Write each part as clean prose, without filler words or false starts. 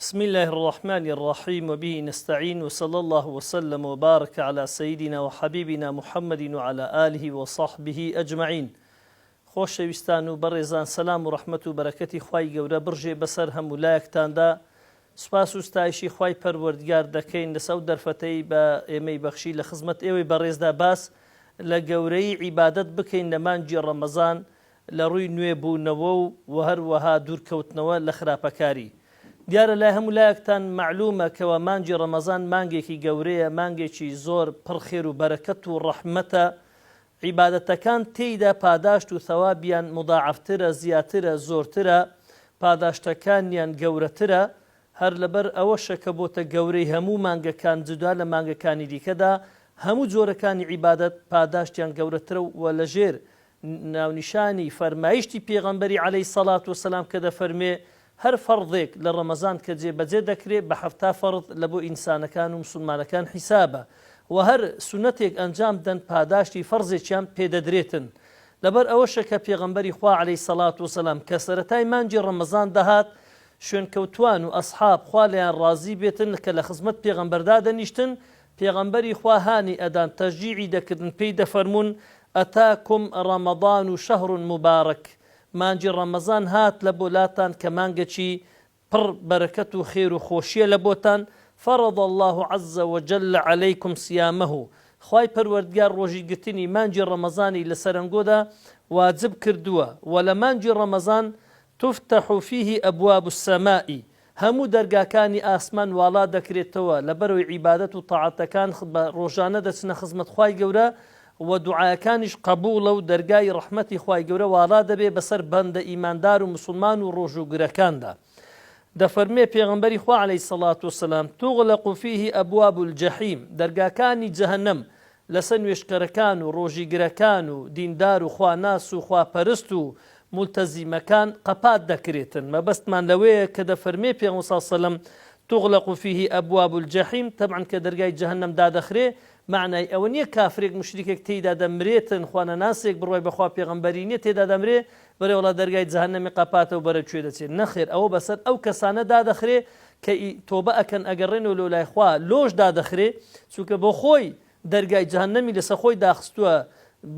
بسم الله الرحمن الرحيم وبه نستعين وصلى الله وسلم وبارك على سيدنا وحبيبنا محمد وعلى آله وصحبه أجمعين. خۆشەویستان و بەڕێزان سەلام و ڕەحمەت و بەرەکەتی خوای گەورە بڕژێ بەسەر هەموو لایەکتاندا. سوپاس و ستایشی خوای پەروەردگار دەکەین لەسەر ئەو دەرفەتەی بە ئێمەی بەخشی لە خزمەت ئێوەی بەڕێزدا باس لە گەورەی عیبادەت بکەین لە مانگی ڕەمەزان لە ڕووی نوێبوونەوە و هەروەها دوورکەوتنەوە لە خراپەکاری. دیارە لای هەموو لایەکتان معلومە کەوە مانگی ڕەمەزان مانگێکی گەورەیە، مانگێکی زۆر پڕخێر و بەرەکەت و ڕەحمەتە. عیبادەتەکان تێیدا پاداشت و ثەوابیان مضاعەفترە، زیاترە، زۆرترە، پاداشتەکانیان گەورەترە. هەر لەبەر ئەوەشە کە بۆتە گەورەی هەموو مانگەکان جودا لە مانگەکانی دیکەدا هەموو جۆرەکانی عیبادەت پاداشتیان گەورەترە و لەژێر ناونیشانی فەرمایشتی پێغەمبەری عەلەیهی سەڵات وسەلام کە دەفەرمێ هەر فەرضێک لە ڕەمەزان کە جێبەجێ دەکرێت بە 7 فەرض لە بۆ ئینسانەکان و مسلمانەکان حیسابە و هەر سونەتێک ئەنجام دەن پاداشتی فەرزێکیان پێدەدرێتن. لەبەر ئەوەشە کە پێغەمبەری خوا عەلەیهی سەڵات وسەلام کە سەرەتای مانگی ڕەمەزان دەهات شوێنکەوتوان و ئەسحاب خوا لەیان ڕازی بێتن کە لە خزمەت پێغەمبەردا دەنیشتن، پێغەمبەری خوا هانی ئەدان تەشجیعی دەکردن، پێی دەفەرمون ئەتاکم ڕەمەضان و شەهڕ مبارەک، مانگی ڕەمەزان هات لە بۆلاتان کە مانگەکی پڕ بەرەکەت و خێر و خۆشیە لە بۆتان. فرض الله عز وجل عليكم صيامه، خوای پەروەردگار ڕۆژی گرتنی مانگی ڕەمەزانی لە سەرنگۆدا واجب کردووە و لە مانگی ڕەمەزان تفتح فيه أبواب السماء، هەموو دەرگاکانی ئاسمان واڵا دەکرێتەوە لەبەرەوەی عیبادەت و تاعەتەکان ڕۆژانە دەچنە خزمەت خوای گەورە و دوعاەکانیش قبوڵە و دەرگای ڕەحمەتی خوای گەورە واڵا دەبێ بەسەر بەندە ئیماندار و مسلمان و ڕۆژوگرەکاندا. دەفەرمێ پێغەمبەری خوا عەلەیهی سەڵات وسەلام تغلق فيه أبواب الجحیم، دەرگاکانی جەهەنەم لەسەر نوێشکەرەکان و ڕۆژیگرەکان و دیندار و خواناس و خواپەرست و مولتەزیمەکان قەپات دەکرێتن. مەبەستمان لەوەیە کە دەفەرمێ پێغەمبەر صلی الله علیه وسلم تغلق فيه أبواب الجحیم، طبعا کە دەرگای جەهەنەم دادەخرێ معنای ئەوە نییە کافرێک مشریکێک تێیدا دەمرێتن، خوانەناسێک بڕوای بەخوا پێغەمبەری نییە تێدا دەمرێ بەرێ وڵا دەرگای جەهەنەمی قەپاتەوە بەرە کوێ دەچێت. نەخێر، ئەوە بەسەر ئەو کەسانە دادەخرێ کە تۆبە ئەکەن ئەگەڕێنەوە لە لای خوا لۆش دادەخرێ، چونکە بۆ خۆی دەرگای جەهەنەمی لەسەر خۆی داخستووە،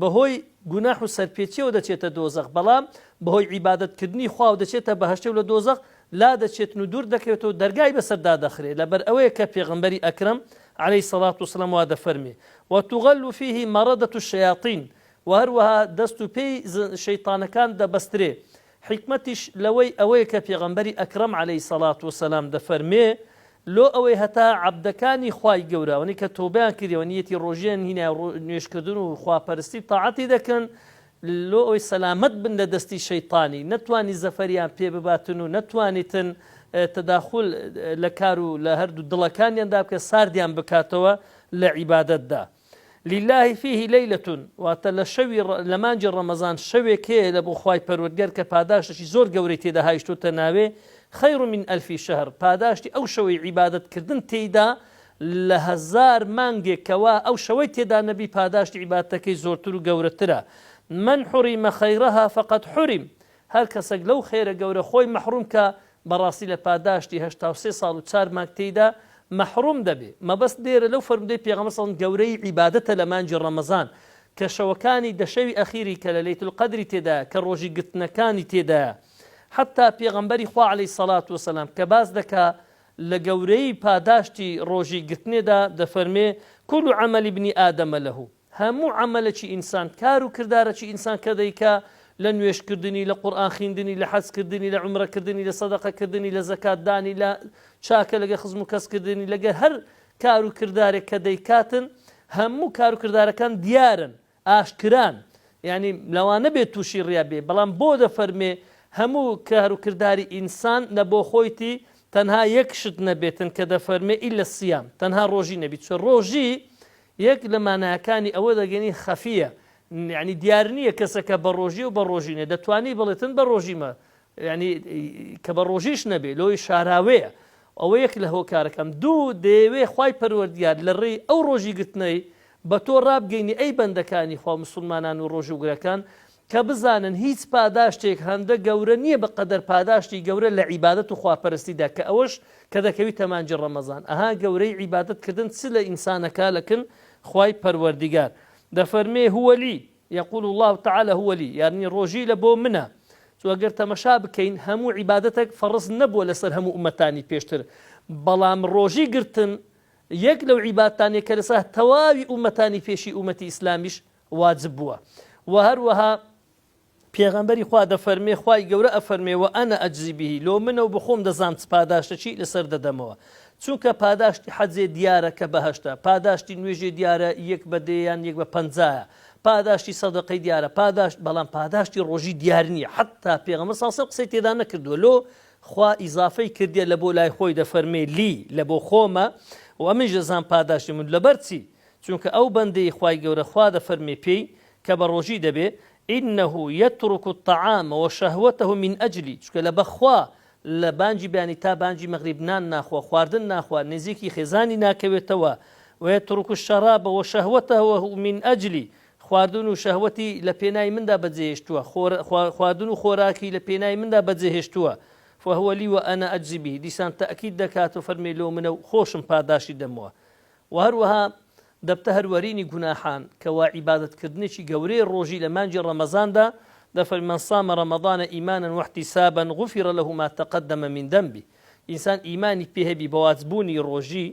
بەهۆی گوناح و سەرپێچیەوە دەچێتە دۆزەخ، بەڵام بەهۆی عیبادەتکردنی خوا و دەچێتە بەهەشتە و لە دۆزەخ لا دەچێتن و دوور دەکەوێتەوە دەرگای بەسەر دادەخرێ. لەبەر ئەوەیە کە پێغەمبەری ئەکرەم عەلەیهی سەڵات وسەلام وا دەفەرمێ وتغل فيه مەڕەدەة الشەیاطین، و هەروەها دەست و پێی شەیطانەکان دەبەسترێ. حکمەتیش لەوەی ئەوەیە کە پێغەمبەری ئەکرەم عەلەیهی سەڵات وسەلام دەفەرمێ لۆ ئەوەی هەتا عەبدەکانی خوای گەورەوەنی کە تۆبەیان کردیەوە نیەتی ڕۆژیان هینە نوێشکردن و خواپەرستی تاعەتی دەکەن، لۆ ئەوەی سەلامەت بن لە دەستی شەیطانی، نەتوانی زەفەریان پێ بباتن و نەتوانیتن تەداخل لە کار و لە هەردوو دڵەکانیاندا بکە ساردیان بکاتەوە لە عیبادەتدا. لله فيه ليلة، واتە لە مانگی ڕەمەزان شەوێک هەیە لە بۆ خوای پەروەردگار کە پاداشتێکی زۆر گەورەی تێدا هایشتوتە ناوێ خەیر من ألف شهر، پاداشتی ئەو شەوەی عیبادەتکردن تێیدا لە 1000 مانگێکەوە ئەو شەوەی تێدا نەبی پاداشتی عیبادەتەکەی زۆرتر و گەورەترە. من حرم خيرها فقد حرم، هەر کەسێک لەو خێرە گەورە خۆی مەحروم کە بەڕاستی لە پاداشتی 83 ساڵ و 4 مانگ تێیدا مەحروم دەبێ. مەبەست دێرە لەو فەرمودەی پێغەمبەر سەڵ گەورەی عیبادەتە لە مانگی ڕەمەزان کە شەوەکانی دەشەوی ئەخیری کە لە لەیلة القەدری تێدایە کە ڕۆژی گرتنەکانی تێدایە. حتا پێغەمبەری خوا عەلەیهی سەڵات وسەلام کە باس دەکا لە گەورەی پاداشتی ڕۆژی گرتنێدا دەفەرمێ كل عمل ابن آدم له، هەموو عەمەلێکی ئینسان کار و کردارێکی ئینسان کە دەیکا لە نوێشکردنی، لە قورئان خوێندنی، لە حەجکردنی، لە عومرەکردنی، لە سەدەقەکردنی، لە زەکاتدانی، لە چاکە لەگە خزم و کەسکردنی، لەگە هەر کار و کردارێک کە دەیکاتن هەموو کار و کردارەکان دیارن، ئاشکران، یعنی لەوانە بێت تووشی ڕیا بێ، بەڵام بۆ دەفەرمێ هەموو کار و کرداری ئینسان لە بۆ خۆیتی تەنها یەک شت نەبێتن کە دەفەرمێ ئیلە الصیام، تەنها ڕۆژی نەبیت. چۆن ڕۆژی یەک لە مانایەکانی ئەوە دەگەنی خەفیە، یعنی دیار نییە کەسەکە بە ڕۆژی و بە ڕۆژینە دەتوانی بڵێتن بە ڕۆژیمە، یعنی کە بە ڕۆژیش نەبێ لۆی شاراوەیە. ئەوە یەک لە هۆکارەکەم. دوو دەیەوێ خوای پەروەردگار لە ڕێی ئەو ڕۆژی گرتنەی بە تۆ ڕابگەینی ئەی بەندەکانی خوا مسلمانان و ڕۆژوگرەکان کە بزانن هیچ پاداشتێک هەندە گەورە نییە بەقەدەر پاداشتی گەورە لە عیبادەت و خواپەرستیدا کە ئەوەش کە دەکەوی تەمانجی ڕەمەزان ئەها گەورەی عیبادەتکردن چ لە ئینسانەکە لەکن خوای پەروەردیگار دەفەرمێ هو لي يقول الله تعالى هو لي يعني ڕۆژی لە بۆ منە ئەگەر تەمەشا بکەین هەموو عیبادەتێک فەرز نەبووە لەسەر هەموو ئومەتانی پێشتر بەڵام ڕۆژی گرتن یەک لەو عیبادتانێک کە لەسەر تەواوی ئومەتانی پێشی ئومەتی ئیسلامیش واجب بووە و هەروەها پێغەمبەری خوا دەفەرمێ خوای گەورە ئەفەرمێ و ئەنە ئەجزی بهی لۆ منە و بخۆم دەزانم چ پاداشتەچی لەسەر دەدەمەوە چونکە پاداشتی حەجێ دیارە کە بەهەشتە پاداشتی نوێژێ دیارە یەک بە دەیان یەک بە پەنجایە پاداشتی سەدەقەی دیارە بەڵام پاداشتی ڕۆژی دیار نییە حتا پێغەمبەر ساسە قسەی تێدا نەکردووە لۆ خوا ئیزافەی کردیە لە بۆ لای خۆی دەفەرمێ لی لە بۆ خۆمە و ئەمەش دەزانم پاداشتی من لەبەر چی چونکە ئەو بەندەی خوای گەورە خوا دەفەرمێ پێی کە بە ڕۆژی دەبێ إنه يترك الطعام وشهوته من أجلي چونکە لە بەخوا لە بانجی بیانی تا بانجی مەغریب نان ناخوا خواردن ناخوا نزیکی خێزانی ناکەوێتەوە ويترك الشراب وشهوته من أجلي خواردن و شەهوەتی لە پێناوی مندا بەجێهێشتووە خواردن و خۆراکی لە پێناوی مندا بەجێهێشتووە فهو لي وأنا أجزي به دیسان تەئکید دەکات و فەرمێ لۆ منە و خۆشم پاداشی دەمەوە و هەروەها دەبتە هەروەرینی گوناحان کەوا عیبادەتکردنێکی گەورەی ڕۆژی لە مانجی ڕەمەزاندا دەفەرمێ من صام رمضان إيمانا واحتسابا غفر له ما تقدم من ذنبه ئینسان ئیمانی پێ هەبی بە واجبوونی ڕۆژی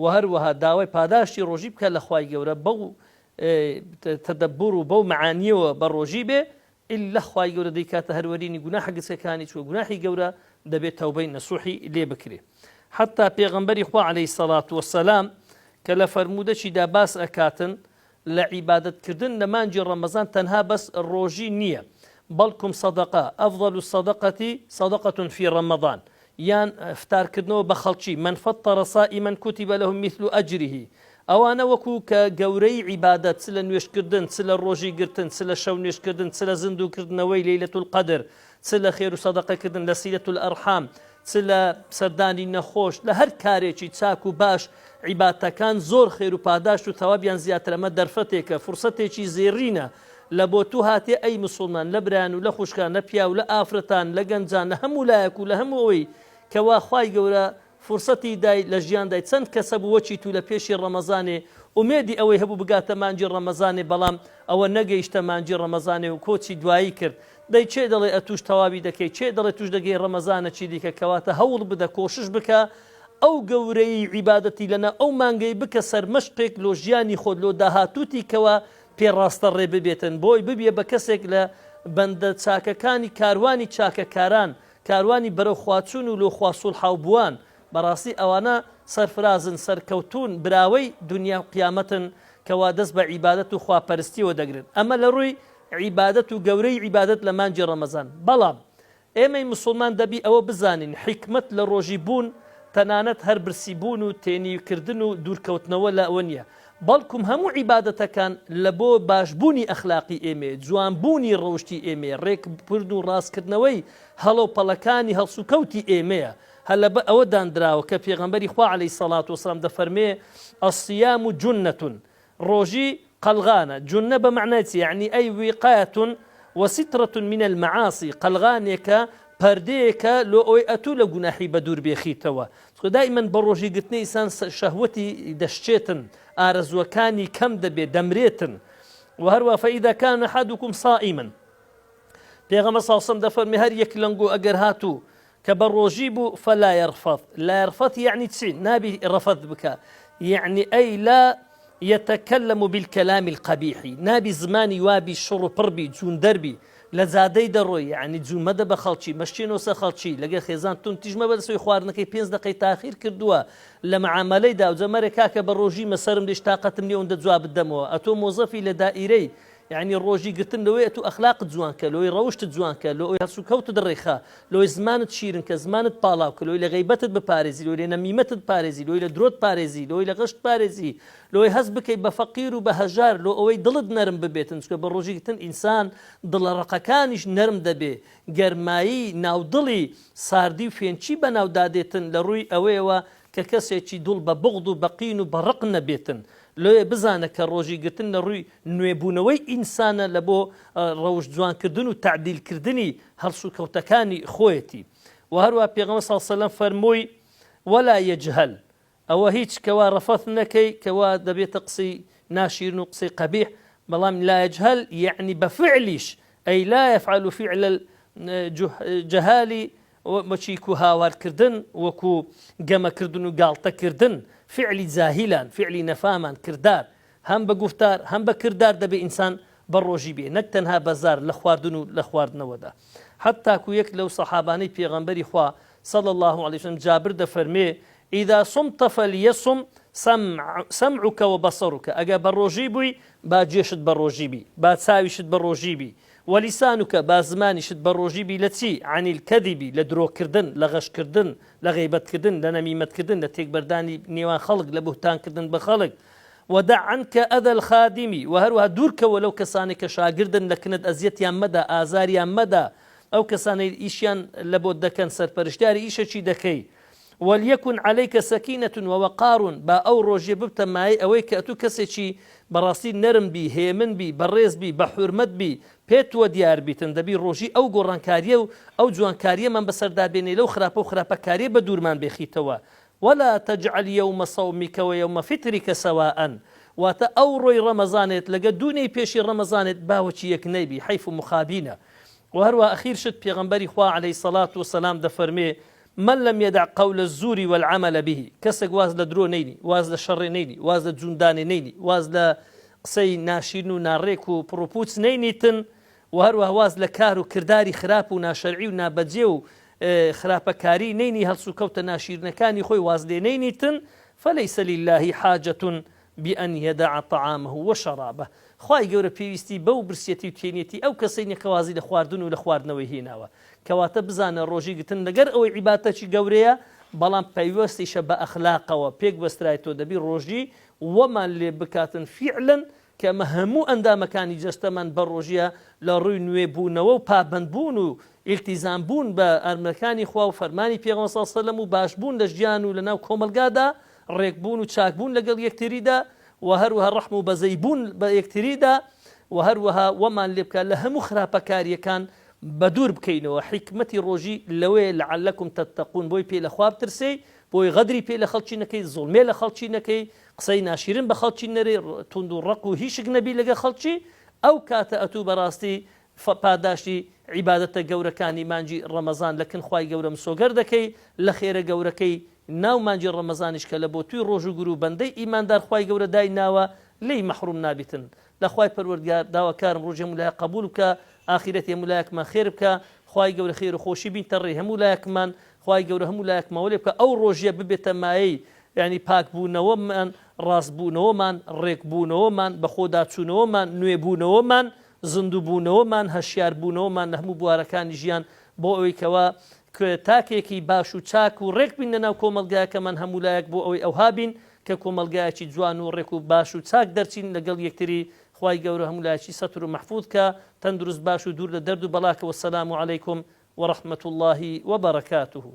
و هەروەها داوای پاداشتی ڕۆژی بکە لە خوای گەورە بەو تەدەببور و بەو معانیەوە بە ڕۆژی بێ ئللا خوای گەورە دەیکاتە هەروەرینی گوناحە گچەکانی چوە گوناحی گەورە دەبێت تەوبەی نەسوحی لێ بکرێ حتا پێغەمبەری خوا عەلەیهی سەڵات وەسەلام کە لە فەرموودەچیدا باس ئەکاتن لە عیبادەتکردن لە مانجی ڕەمەزان تەنها بەس ڕۆژی نییە بەڵکم سەدەقە ئەفضل الصەدەقەتی صەدەقەة في رمضان یان فتارکردنەوە بە خەڵکی من فەطەرە صائما كتب له مثل أجره ئەوانە وەکو کە گەورەی عیبادەت چ لە نوێشکردن چ لە ڕۆژی گرتن چ لە شەو نوێشکردن چ لە زیندووکردنەوەی لەیلەة القەدر چ لە خێر و سەدەقەکردن لە سیلەة الئەرحام چ لە سەردانی نەخۆش لە هەر کارێکی چاک و باش عیبادەتەکان زۆر خێر و پاداش و تەوابیان زیاتر ئەمە دەرفەتێکە فرسەتێکی زێڕینە لە بۆ تو هاتێ ئەی مسڵمان لە برایان و لە خوشکان لە پیا و لە ئافرەتان لە گەنجان لە هەموو لایەک و لە هەموو ئەوەی کەوا خوای گەورە فرسەتی دای لە ژیاندای چەند کەسە بوو وەچی تو لە پێشی ڕەمەزانێ ئومێدی ئەوەی هەبوو بگاتە مانجی ڕەمەزانێ بەڵام ئەوە نەگەیشتە مانجی ڕەمەزانێ و کۆچی دوایی کرد دەی چێ دەڵێ ئەتوش تەواوی دەکەی چێ دەڵێ توش دەگەی ڕەمەزانە چی دیکە کەواتە هەوڵ بدە کۆشش بکە ئەو گەورەی عیبادەتی لەنا ئەو مانگەی بکە سەرمەشقێک لۆ ژیانی خۆت لۆ داهاتوتی کەوە پێڕاستە ڕێ ببێتن بۆی ببیە بە کەسێک لە بەندە چاکەکانی کاروانی چاکەکاران کاروانی بەرەو خواچوون و لۆ خواسوول حاوبووان بەڕاستی ئەوانە سەرفرازن سەرکەوتون براوەی دنیا و قیامەتن کەوا دەست بە عیبادەت و خواپەرستیەوە دەگرن ئەمە لە ڕووی عیبادەت و گەورەی عیبادەت لە مانجی ڕەمەزان بەڵام ئێمەی مسلمان دەبی ئەوە بزانین حکمت لە ڕۆژی بوون تەنانەت هەر برسی بوون و تێنیکردن و دوورکەوتنەوە لە ئەوە نییە بەڵکم هەموو عیبادەتەکان لە بۆ باشبوونی ئەخلاقی ئێمێ جوانبوونی ڕەوشتی ئێمێ ڕێک پرد و ڕاستکردنەوەی هەڵۆ پەڵەکانی هەڵسوکەوتی ئێمەیە هەلە بە ئەوە دانراوە کە پێغەمبەری خوا عەلەیهی سەڵات وسەلام دەفەرمێ الصیام جونەة ڕۆژی قەلغانە جونە بە معنای چی یعنی ئەی ویقایەة وسترة من المعاصي قەلغانێکە پەردەیەکە لۆ ئەوەی ئەتوو لە گوناحی بە دوور بێخیتەوە دائما بە ڕۆژی گرتنی ئینسان شەهوەتی دەشتێتن ئارەزوەکانی کەم دەبێت دەمرێتن و هەروە فەئیدا کان ئەحەدوکم صائما پێغەمبەر صلی الله علیه و سلم دەفەرمێ هەر یەک لەنگۆ ئەگەر هاتوو کە بە ڕۆژی بوو فەلا یەرفەث لا یەرفەث یعنی چی نابی ڕەفەث بکە یعنی ئەی لا يتكلم بالكلام القبيح نابي زماني وابي شر بربي جون دربي لزادەی دەڕۆی یعنی جومەدە بە خەڵکی مەشتێنەوە خەڵکی لەگە خێزان تون تیژمە بەدەسەوەی خواردنەکەی 5 دقەی تاخیر کردووە لە معامەلەیدا و جەمەرێک کاکە بە ڕۆژی مەسەرم لێش تاقەتم نییە ئەوەندە جواب بدەمەوە ئەتۆ مۆزەفی لە دائیرەی یعنی ڕۆژی گرتن لەوەی ئەتو ئەخلاقت جوانکە لەوەی ڕەوشتت جوانکە لەوەی هەسوکەوتت دڕێخا لەوەی زمانت شیرن کە زمانت پاڵاوکە لەوەی لە غەیبەتت بپارێزی لەوەی لە نەمیمەتت پارێزی لەوەی لە درۆت پارێزی لەوەی لە غەشت پارێزی لەوەی هەست بکەی بە فەقیر و بە هەژار لۆ ئەوەی دڵت نەرم ببێتن چکە بە ڕۆژی گرتن ئینسان دڵەڕەقەکانیش نەرم دەبێ گەرمایی ناودڵی ساردی و فێنچی بەناودادێتن لە ڕووی ئەوەیەوە کە کەسێکی دڵ بە بغض و بەقین و بەڕق نەبێتن لێ بزانە کە ڕۆژی گرتن لە ڕووی نوێبوونەوەی ئینسانە لە بۆ ڕەوش جوانکردن و تعدیلکردنی هەڵسو و کەوتەکانی خۆیەتی. و هەروە پێغەمبەر صلی الله علیه وسلم فەرمووی ولا يجهل ئەوە هیچ کەوا ڕەفەت نەکەی کەوا دەبێتە قسەی ناشیرن و قسەی قەبیح، بەڵام لا يجهل يعني بفعلیش ئەی لا يفعل فعل الجهال وەچیک و هاوارکردن وەکو گەمەکردن و گاڵتەکردن فعلی جاهیلان فعلی نەفامان کردار هەم بە گفتار هەم بە کردار دەبێ ئینسان بە ڕۆژی بێ نەک تەنها بەزار لە خواردن و لە خواردنەوەدا. حتاکو یەک لەو سەحابانەی پێغەمبەری خوا صلى الله عليه وسلم جابر دەفەرمێ ئیدا صمت فەلیەصم سەمعوکە وبەسەڕوکە ئەگە بە ڕۆژی بووی با جێشت بە ڕۆژی بی با چاویشت بە ڕۆژی بی وەلیسانوکە با زمانیشت بە ڕۆژی بی لە چی عن الکەذیبی لە درۆکردن لە غەشکردن لە غیبەتکردن لە نەمیمەتکردن لە تێکبەردانی نێوان خەڵک لە بوهتانکردن بە خەڵک ودع عنك أذى الخادم وهروها دورك ولو كسانك شاگردن لكنت أزيتيان مدى آزاريان مدى أو كساني إيشيان لبود دكان سرپرشتاري إيشا چي دكي وليكن عليك سكينة ووقار با أو روجي ببتا ماي أويك أتو كسي چي براسي نرم بي هيمن بي بريز بي بحرمت بي بيت وديار بيتن دبي روجي أو قران كاريا أو جوان كاريا من بسردار بيني لو خرابة وخرابة كاريا بدور من بيخيتوا ولا تجعل يوم صومك ويوم فطرك سواء واتا أوروي رمضانت لقى دوني بيشي رمضانت باوشي يكنيبي حيث مخابينا. وهروا أخير شد بيغنبري خواه عليه الصلاة والسلام دفرمي من لم يدع قول الزور والعمل به كسك واز لدرو نيني واز لشر نيني واز لجندان نيني واز لقصي ناشين ناريك بروبوتس نينيتن وهروا واز لكارو كرداري خراب وناشرعي ونابجيو خراپەکاری نینی هەڵسوکەوتە ناشیرنەکانی خۆی واز لێ نینیتن فليس لله حاجة بأن يدع طعامه وشرابه. خوای گەورە پێویستی بەو برسێتی و تێنێتی ئەو کەسەی نەکەوازی لە خواردن و لە خواردنەوەی هێناوە کەواتە بزانە ڕۆژی گرتن لەگەر ئەوەی عیباتەکی گەورەیە بەڵام پەیوەستیشە بە ئەخلاقەوە پێک بەسترایەوە دەبی ڕۆژی وەمان لێ بکاتن فیعلن کەمە هەموو ئەندامەکانی جەستەمان بە ڕۆژیە لە ڕووی نوێبوونەوە و پابندبوون و ئیلتیزام بوون بە ئەرمەکانی خوا و فەرمانی پێغەمبەر صلی الله علیه و سلم و باشبوون لە ژیان و لەناو کۆمەلگادا ڕێکبوون و چاکبوون لەگەڵ یەکتریدا و هەروەها ڕەحم و بەزەیبوون بە یەکتریدا و هەروەها وەمان لێ بکات لە هەموو خراپەکاریەکان بەدوور بکەینەوە. حیکمەتی ڕۆژی لەوەیە لعلەکم تەتەقون بۆی پێ لە خوا بترسێ بۆی غەدری پێ لە خەڵکی نەکەی زوڵمێ لە خەڵکی نەکەی قسەی ناشیرن بە خەڵکی نەرێ توند و ڕق و هیچ نەبی لەگە خەڵکی ئەو کاتە ئەتوو بەڕاستی پاداشتی عیبادەتە گەورەکانی مانجی ڕەمەزان لەکن خوای گەورە مسۆگەر دەکەی لە خێرە گەورەکەی ناو مانجی ڕەمەزانیش کە لە بۆ توی ڕۆژ و گرو بەندەی ئیماندار خوای گەورە دای ناوە لی مەحروم نابیتن. لە خوای پەروەردگار داواکارم ڕۆژ هەموو لایەک قبول بکە ئاخرەتی هەموو لایەکمان خێر بکە خوای گەورە خێر و خۆشی بینتە ڕێ هەموو لایەکمان خوای گەورە هەموو لایەکمەوە لێ بکە ئەو ڕۆژیە ببێتە مایەی یعنی پاکبوونەوەمان ڕاستبوونەوەمان ڕێکبوونەوەمان بەخۆداچوونەوەمان نوێبوونەوەمان زندوبوونەوەمان هەشیاربوونەوەمان لە هەموو بوارەکانی ژیان بۆ ئەوەی کەوا تاکێکی باش و چاک و ڕێک بین لەناو کۆمەلگایەکەمان هەموو لایەک بۆ ئەوەی ئەوها بین کە کۆمەلگایەکی جوان و ڕێک و باش و چاک دەرچین لەگەڵ یەکتری خوای گەورە هەموو لایەکی سەتر و مەحفوظ کە تەندروست باش و دوور لە دەرد و بەڵاکەوە. السلام عەلەیکم ورحمة الله وبركاته.